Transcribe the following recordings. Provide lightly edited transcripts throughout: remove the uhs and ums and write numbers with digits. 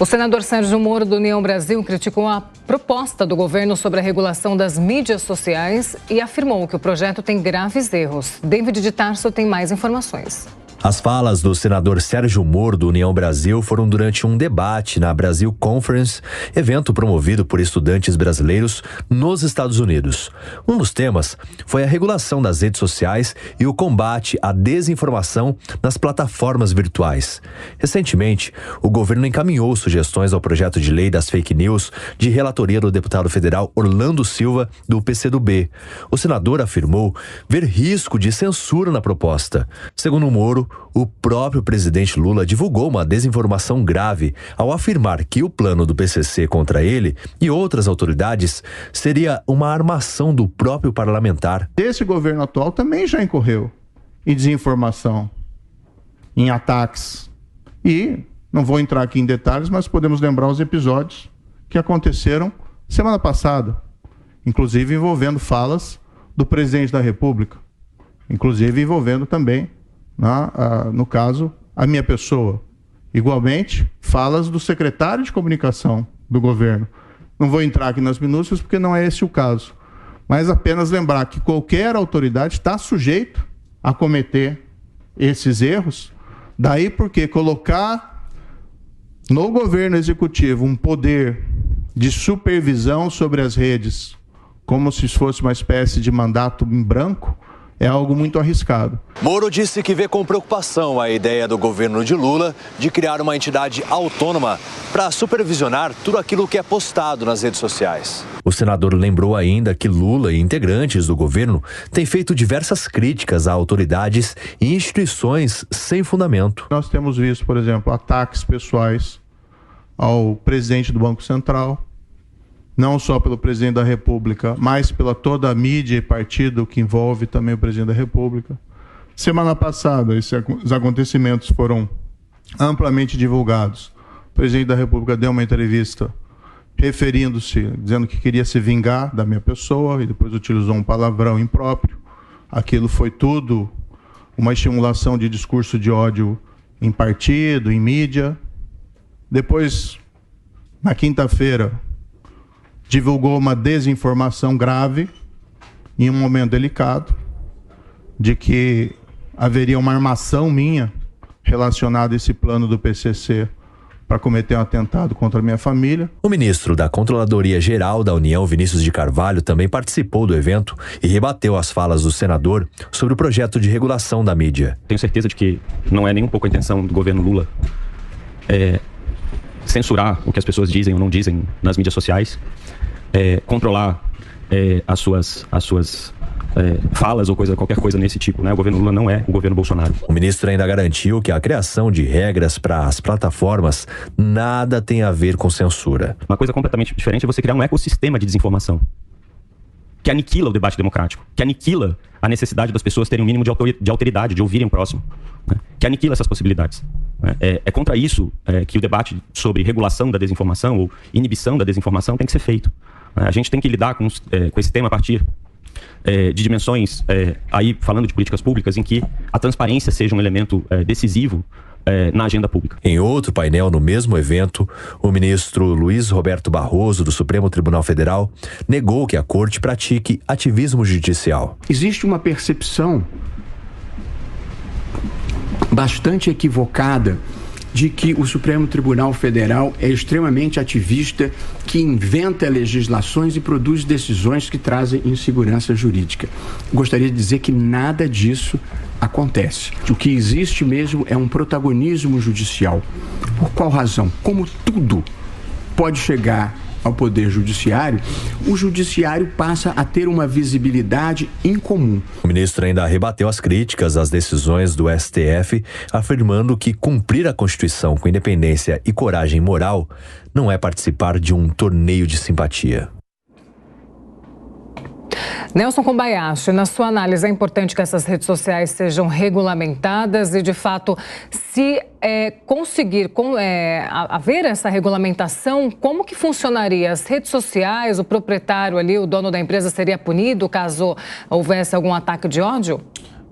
O senador Sérgio Moro, do União Brasil, criticou a proposta do governo sobre a regulação das mídias sociais e afirmou que o projeto tem graves erros. David de Tarso tem mais informações. As falas do senador Sérgio Moro, do União Brasil, foram durante um debate na Brasil Conference, evento promovido por estudantes brasileiros nos Estados Unidos. Um dos temas foi a regulação das redes sociais e o combate à desinformação nas plataformas virtuais. Recentemente, o governo encaminhou sugestões ao projeto de lei das fake news de relatoria do deputado federal Orlando Silva, do PCdoB. O senador afirmou ver risco de censura na proposta. Segundo Moro, o próprio presidente Lula divulgou uma desinformação grave ao afirmar que o plano do PCC contra ele e outras autoridades seria uma armação do próprio parlamentar. Esse governo atual também já incorreu em desinformação, em ataques. E não vou entrar aqui em detalhes, mas podemos lembrar os episódios que aconteceram semana passada, inclusive envolvendo falas do presidente da República, inclusive envolvendo também, no caso, a minha pessoa. Igualmente, falas do secretário de comunicação do governo. Não vou entrar aqui nas minúcias porque não é esse o caso. Mas apenas lembrar que qualquer autoridade está sujeito a cometer esses erros. Daí porque colocar no governo executivo um poder de supervisão sobre as redes, como se fosse uma espécie de mandato em branco, é algo muito arriscado. Moro disse que vê com preocupação a ideia do governo de Lula de criar uma entidade autônoma para supervisionar tudo aquilo que é postado nas redes sociais. O senador lembrou ainda que Lula e integrantes do governo têm feito diversas críticas a autoridades e instituições sem fundamento. Nós temos visto, por exemplo, ataques pessoais ao presidente do Banco Central, não só pelo presidente da República, mas pela toda a mídia e partido que envolve também o presidente da República. Semana passada, os acontecimentos foram amplamente divulgados. O presidente da República deu uma entrevista referindo-se, dizendo que queria se vingar da minha pessoa e depois utilizou um palavrão impróprio. Aquilo foi tudo uma estimulação de discurso de ódio em partido, em mídia. Depois, na quinta-feira, divulgou uma desinformação grave, em um momento delicado, de que haveria uma armação minha relacionada a esse plano do PCC para cometer um atentado contra a minha família. O ministro da Controladoria Geral da União, Vinícius de Carvalho, também participou do evento e rebateu as falas do senador sobre o projeto de regulação da mídia. Tenho certeza de que não é nem um pouco a intenção do governo Lula censurar o que as pessoas dizem ou não dizem nas mídias sociais, controlar as suas falas ou qualquer coisa nesse tipo, né? O governo Lula não é o governo Bolsonaro. O ministro ainda garantiu que a criação de regras para as plataformas nada tem a ver com censura. Uma coisa completamente diferente é você criar um ecossistema de desinformação que aniquila o debate democrático, que aniquila a necessidade das pessoas terem um mínimo de alteridade, de ouvirem o próximo, né? Que aniquila essas possibilidades. É contra isso que o debate sobre regulação da desinformação ou inibição da desinformação tem que ser feito. A gente tem que lidar com esse tema a partir de dimensões, aí falando de políticas públicas, em que a transparência seja um elemento decisivo na agenda pública. Em outro painel no mesmo evento, o ministro Luiz Roberto Barroso, do Supremo Tribunal Federal, negou que a corte pratique ativismo judicial. Existe uma percepção bastante equivocada de que o Supremo Tribunal Federal é extremamente ativista, que inventa legislações e produz decisões que trazem insegurança jurídica. Gostaria de dizer que nada disso acontece. O que existe mesmo é um protagonismo judicial. Por qual razão? Como tudo pode chegar ao Poder Judiciário, o Judiciário passa a ter uma visibilidade incomum. O ministro ainda rebateu as críticas às decisões do STF, afirmando que cumprir a Constituição com independência e coragem moral não é participar de um torneio de simpatia. Nelson Kobayashi, na sua análise, é importante que essas redes sociais sejam regulamentadas e, de fato, se conseguir haver essa regulamentação, como que funcionaria? As redes sociais, o proprietário ali, o dono da empresa, seria punido caso houvesse algum ataque de ódio?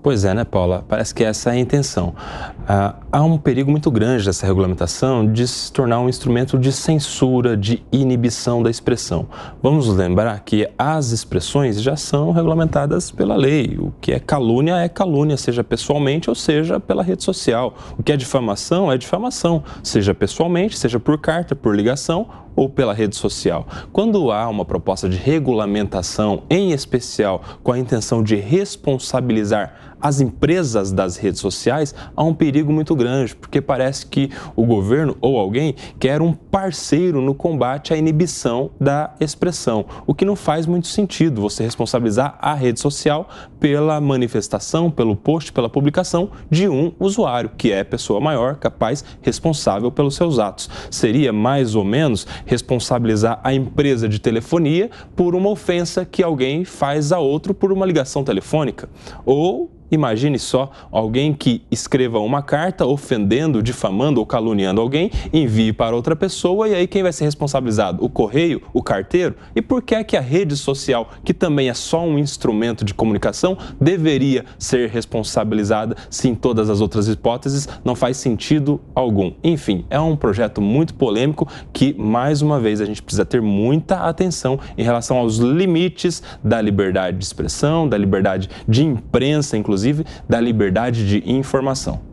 Pois é, né, Paula? Parece que essa é a intenção. Há um perigo muito grande dessa regulamentação de se tornar um instrumento de censura, de inibição da expressão. Vamos lembrar que as expressões já são regulamentadas pela lei. O que é calúnia, seja pessoalmente ou seja pela rede social. O que é difamação, seja pessoalmente, seja por carta, por ligação ou pela rede social. Quando há uma proposta de regulamentação, em especial com a intenção de responsabilizar as empresas das redes sociais, há um perigo muito grande, porque parece que o governo ou alguém quer um parceiro no combate à inibição da expressão, o que não faz muito sentido você responsabilizar a rede social pela manifestação, pelo post, pela publicação de um usuário, que é pessoa maior, capaz, responsável pelos seus atos. Seria mais ou menos responsabilizar a empresa de telefonia por uma ofensa que alguém faz a outro por uma ligação telefônica. Ou imagine só alguém que escreva uma carta ofendendo, difamando ou caluniando alguém, envie para outra pessoa e aí quem vai ser responsabilizado? O correio? O carteiro? E por que é que a rede social, que também é só um instrumento de comunicação, deveria ser responsabilizada se em todas as outras hipóteses não faz sentido algum? Enfim, é um projeto muito polêmico que, mais uma vez, a gente precisa ter muita atenção em relação aos limites da liberdade de expressão, da liberdade de imprensa, inclusive, da liberdade de informação.